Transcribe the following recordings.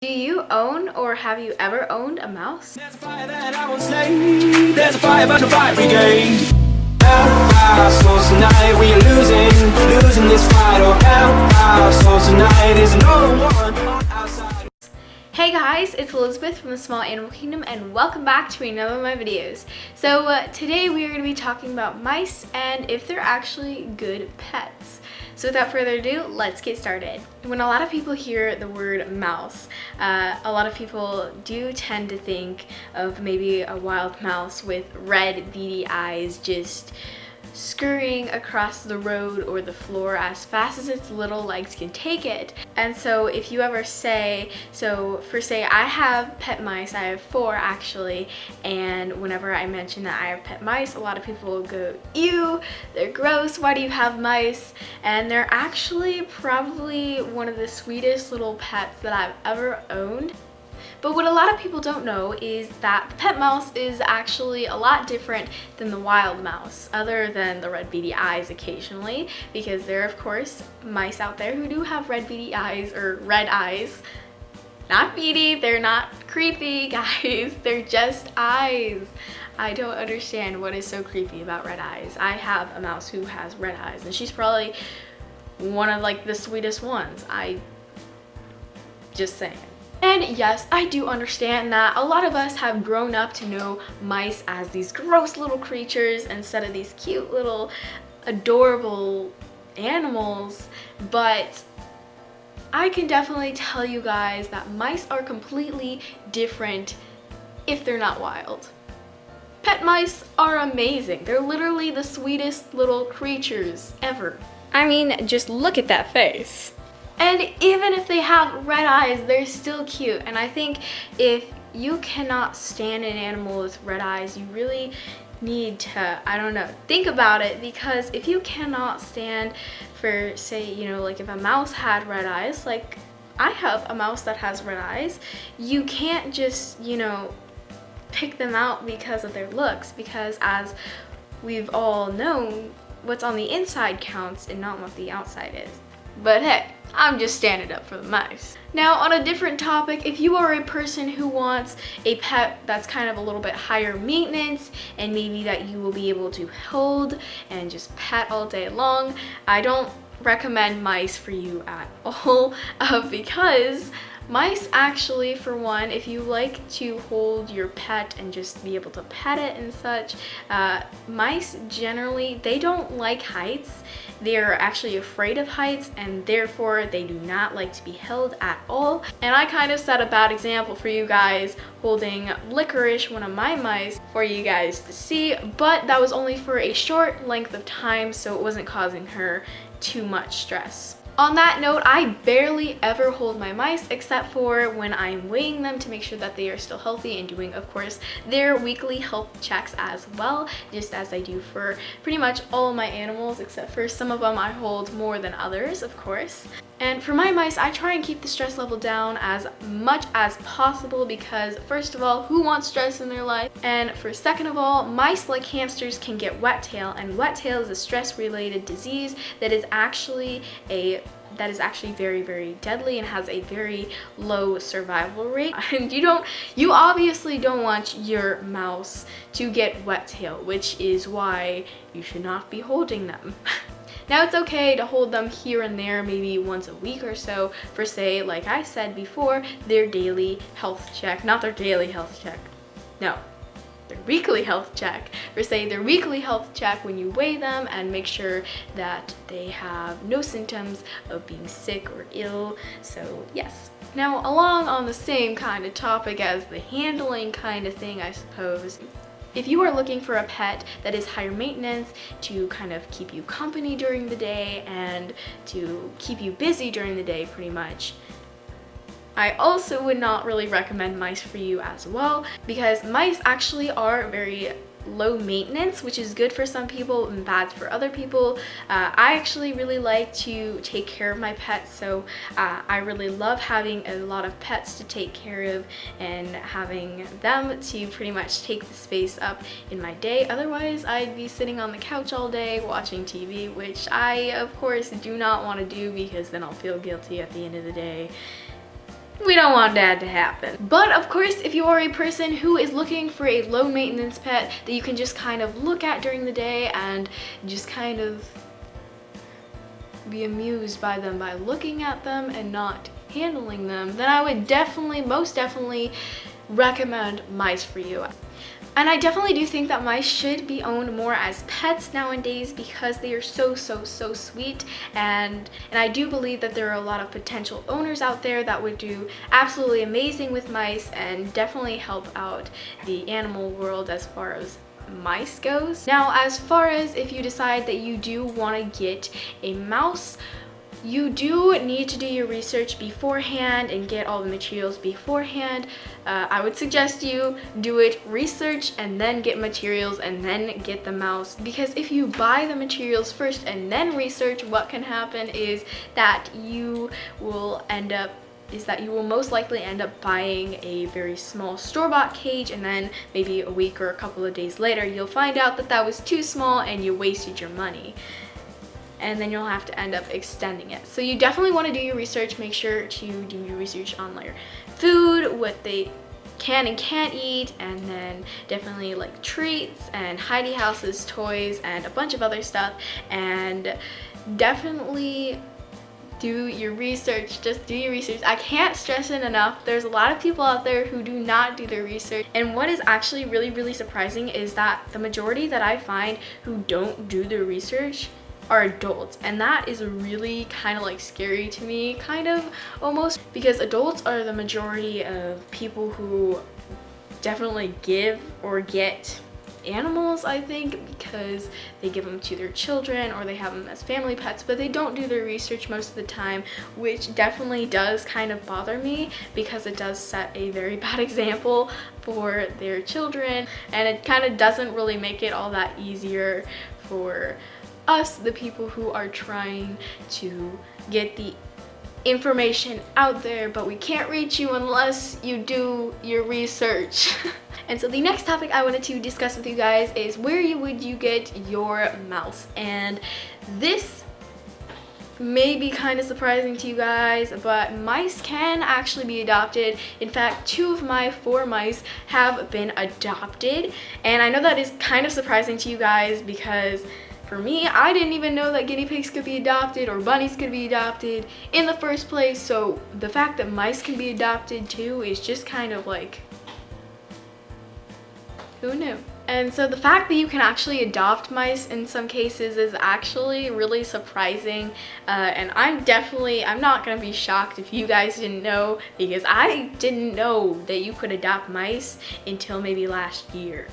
Do you own or have you ever owned a mouse? There's a fire that I won't slay. There's a fire, but no fire brigade. Our souls tonight, we are losing this fight. Oh, our souls tonight is no one on our side. Hey guys, it's Elizabeth from the Small Animal Kingdom and welcome back to another of my videos. So today we are going to be talking about mice and if they're actually good pets. So without further ado, let's get started. When a lot of people hear the word mouse, a lot of people do tend to think of maybe a wild mouse with red beady eyes just scurrying across the road or the floor as fast as its little legs can take it. And so if you ever say, I have pet mice, I have 4 actually, and whenever I mention that I have pet mice, a lot of people will go, ew, they're gross, why do you have mice? And they're actually probably one of the sweetest little pets that I've ever owned. But what a lot of people don't know is that the pet mouse is actually a lot different than the wild mouse, other than the red beady eyes occasionally, because there are of course mice out there who do have red beady eyes, or red eyes. Not beady, they're not creepy, guys, they're just eyes. I don't understand what is so creepy about red eyes. I have a mouse who has red eyes and she's probably one of like the sweetest ones. Just saying. And yes, I do understand that a lot of us have grown up to know mice as these gross little creatures instead of these cute little adorable animals, but I can definitely tell you guys that mice are completely different if they're not wild. Pet mice are amazing. They're literally the sweetest little creatures ever. I mean, just look at that face. And even if they have red eyes, they're still cute. And I think if you cannot stand an animal with red eyes, you really need to, I don't know, think about it, because if you cannot stand for, say, like if a mouse had red eyes, like I have a mouse that has red eyes, you can't just, pick them out because of their looks, because as we've all known, what's on the inside counts and not what the outside is. But hey, I'm just standing up for the mice. Now on a different topic, if you are a person who wants a pet that's kind of a little bit higher maintenance and maybe that you will be able to hold and just pet all day long, I don't recommend mice for you at all because mice actually, for one, if you like to hold your pet and just be able to pet it and such, mice generally, they don't like heights. They're actually afraid of heights and therefore they do not like to be held at all. And I kind of set a bad example for you guys holding Licorice, one of my mice, for you guys to see, but that was only for a short length of time, so it wasn't causing her too much stress. On that note, I barely ever hold my mice except for when I'm weighing them to make sure that they are still healthy and doing, of course, their weekly health checks as well, just as I do for pretty much all of my animals, except for some of them I hold more than others, of course. And for my mice, I try and keep the stress level down as much as possible because first of all, who wants stress in their life? And for second of all, mice like hamsters can get wet tail, and wet tail is a stress-related disease that is actually very, very deadly and has a very low survival rate. And you obviously don't want your mouse to get wet tail, which is why you should not be holding them. Now it's okay to hold them here and there, maybe once a week or so, for say, like I said before, their daily health check. Not their daily health check, no, their weekly health check. For say their weekly health check when you weigh them and make sure that they have no symptoms of being sick or ill, so yes. Now along on the same kind of topic as the handling kind of thing, I suppose, if you are looking for a pet that is higher maintenance to kind of keep you company during the day and to keep you busy during the day pretty much, I also would not really recommend mice for you as well, because mice actually are very low maintenance, which is good for some people and bad for other people. I actually really like to take care of my pets, so I really love having a lot of pets to take care of and having them to pretty much take the space up in my day. Otherwise, I'd be sitting on the couch all day watching TV, which I, of course, do not want to do because then I'll feel guilty at the end of the day. We don't want that to happen. But of course, if you are a person who is looking for a low maintenance pet that you can just kind of look at during the day and just kind of be amused by them by looking at them and not handling them, then I would definitely, most definitely recommend mice for you. And I definitely do think that mice should be owned more as pets nowadays because they are so sweet, and I do believe that there are a lot of potential owners out there that would do absolutely amazing with mice and definitely help out the animal world as far as mice goes. Now, as far as if you decide that you do want to get a mouse, you do need to do your research beforehand and get all the materials beforehand. I would suggest you do it, research, and then get materials and then get the mouse, because if you buy the materials first and then research, what can happen is that you will most likely end up buying a very small store-bought cage, and then maybe a week or a couple of days later you'll find out that that was too small and you wasted your money. And then you'll have to end up extending it. So you definitely want to do your research. Make sure to do your research on their food, what they can and can't eat, and then definitely like treats and hidey houses, toys, and a bunch of other stuff. And definitely do your research. Just do your research. I can't stress it enough. There's a lot of people out there who do not do their research. And what is actually really surprising is that the majority that I find who don't do their research are adults, and that is really kind of like scary to me, kind of almost, because adults are the majority of people who definitely give or get animals, I think, because they give them to their children or they have them as family pets, but they don't do their research most of the time, which definitely does kind of bother me because it does set a very bad example for their children, and it kind of doesn't really make it all that easier for us, the people who are trying to get the information out there, but we can't reach you unless you do your research. And so the next topic I wanted to discuss with you guys is where would you get your mouse? And this may be kind of surprising to you guys, but mice can actually be adopted. In fact, 2 of my 4 mice have been adopted, and I know that is kind of surprising to you guys because for me, I didn't even know that guinea pigs could be adopted or bunnies could be adopted in the first place. So the fact that mice can be adopted too is just kind of like, who knew? And so the fact that you can actually adopt mice in some cases is actually really surprising. And I'm not gonna be shocked if you guys didn't know, because I didn't know that you could adopt mice until maybe last year.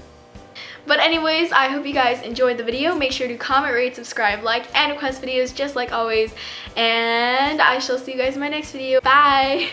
But anyways, I hope you guys enjoyed the video. Make sure to comment, rate, subscribe, like, and request videos just like always. And I shall see you guys in my next video. Bye!